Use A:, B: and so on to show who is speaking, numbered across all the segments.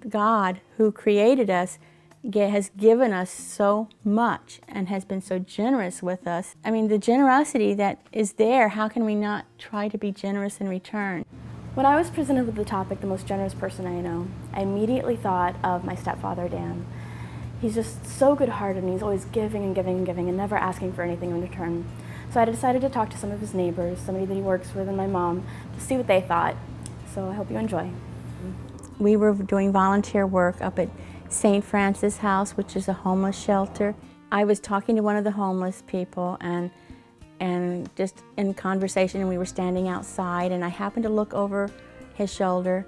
A: God, who created us, has given us so much and has been so generous with us. I mean, the generosity that is there, how can we not try to be generous in return?
B: When I was presented with the topic, the most generous person I know, I immediately thought of my stepfather, Dan. He's just so good-hearted, and he's always giving and giving and giving and never asking for anything in return. So I decided to talk to some of his neighbors, somebody that he works with and my mom, to see what they thought. So I hope you enjoy.
A: We were doing volunteer work up at St. Francis House, which is a homeless shelter. I was talking to one of the homeless people and just in conversation, and we were standing outside, and I happened to look over his shoulder,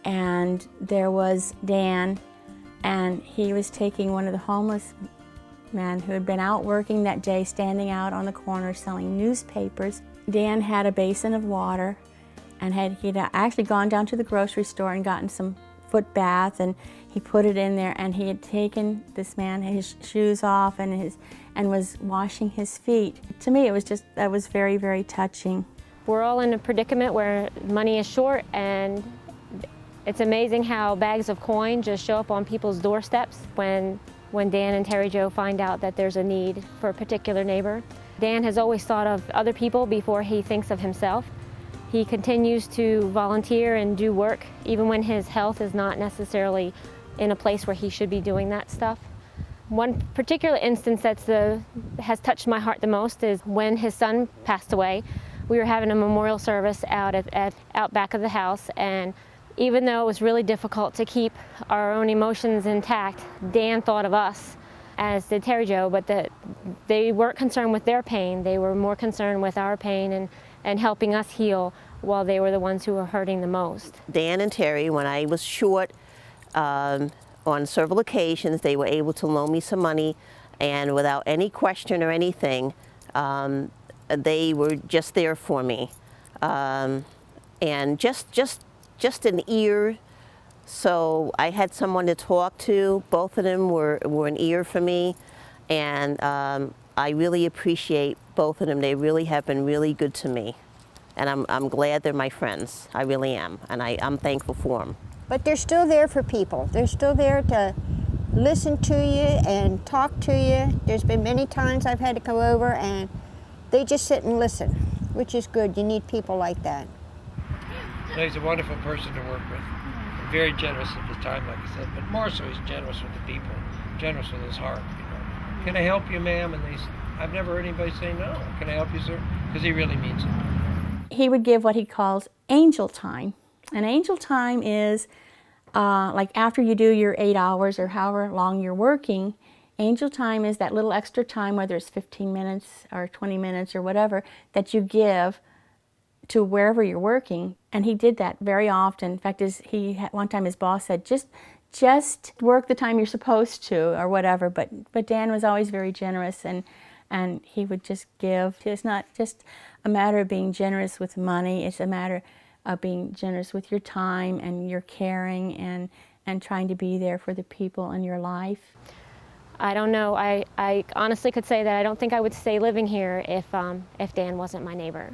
A: and there was Dan, and he was taking one of the homeless men who had been out working that day, standing out on the corner selling newspapers. Dan had a basin of water, and he'd actually gone down to the grocery store and gotten some foot bath, and he put it in there, and he had taken this man his shoes off and was washing his feet. To me, that was very, very touching.
C: We're all in a predicament where money is short, and it's amazing how bags of coin just show up on people's doorsteps when Dan and Terry Jo find out that there's a need for a particular neighbor. Dan has always thought of other people before he thinks of himself. He continues to volunteer and do work, even when his health is not necessarily in a place where he should be doing that stuff. One particular instance that has touched my heart the most is when his son passed away. We were having a memorial service out back of the house, and even though it was really difficult to keep our own emotions intact, Dan thought of us, as did Terry Jo, but they weren't concerned with their pain. They were more concerned with our pain and helping us heal, while they were the ones who were hurting the most.
D: Dan and Terry, when I was short, on several occasions, they were able to loan me some money, and without any question or anything, they were just there for me. And just an ear, so I had someone to talk to. Both of them were an ear for me, and I really appreciate both of them. They really have been really good to me, and I'm glad they're my friends. I really am, and I'm thankful for them.
E: But they're still there for people. They're still there to listen to you and talk to you. There's been many times I've had to come over and they just sit and listen, which is good. You need people like that.
F: So he's a wonderful person to work with. Very generous at his time, like I said, but more so he's generous with the people, generous with his heart. You know, can I help you, ma'am? And I've never heard anybody say no. Can I help you, sir? Because he really means it.
A: He would give what he calls angel time. And angel time is like after you do your 8 hours or however long you're working, angel time is that little extra time, whether it's 15 minutes or 20 minutes or whatever, that you give to wherever you're working. And he did that very often. In fact, one time his boss said, just work the time you're supposed to or whatever. But Dan was always very generous, and he would just give. It's not just a matter of being generous with money. It's a matter of being generous with your time and your caring and trying to be there for the people in your life.
C: I don't know. I honestly could say that I don't think I would stay living here if Dan wasn't my neighbor.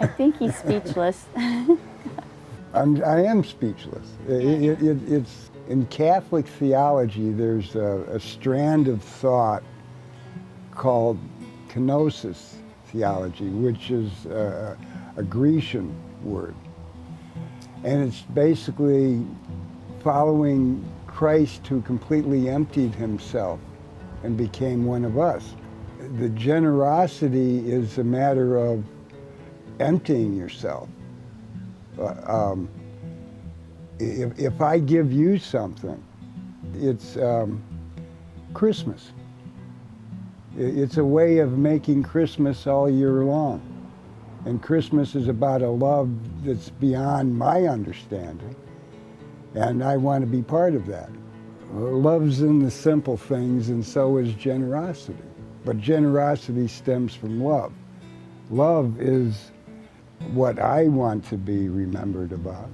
A: I think he's speechless.
G: I am speechless. It's in Catholic theology, there's a strand of thought called kenosis theology, which is a Grecian word. And it's basically following Christ, who completely emptied himself and became one of us. The generosity is a matter of emptying yourself. If I give you something, it's Christmas. It's a way of making Christmas all year long. And Christmas is about a love that's beyond my understanding, and I want to be part of that. Love's in the simple things, and so is generosity. But generosity stems from love. Love is what I want to be remembered about.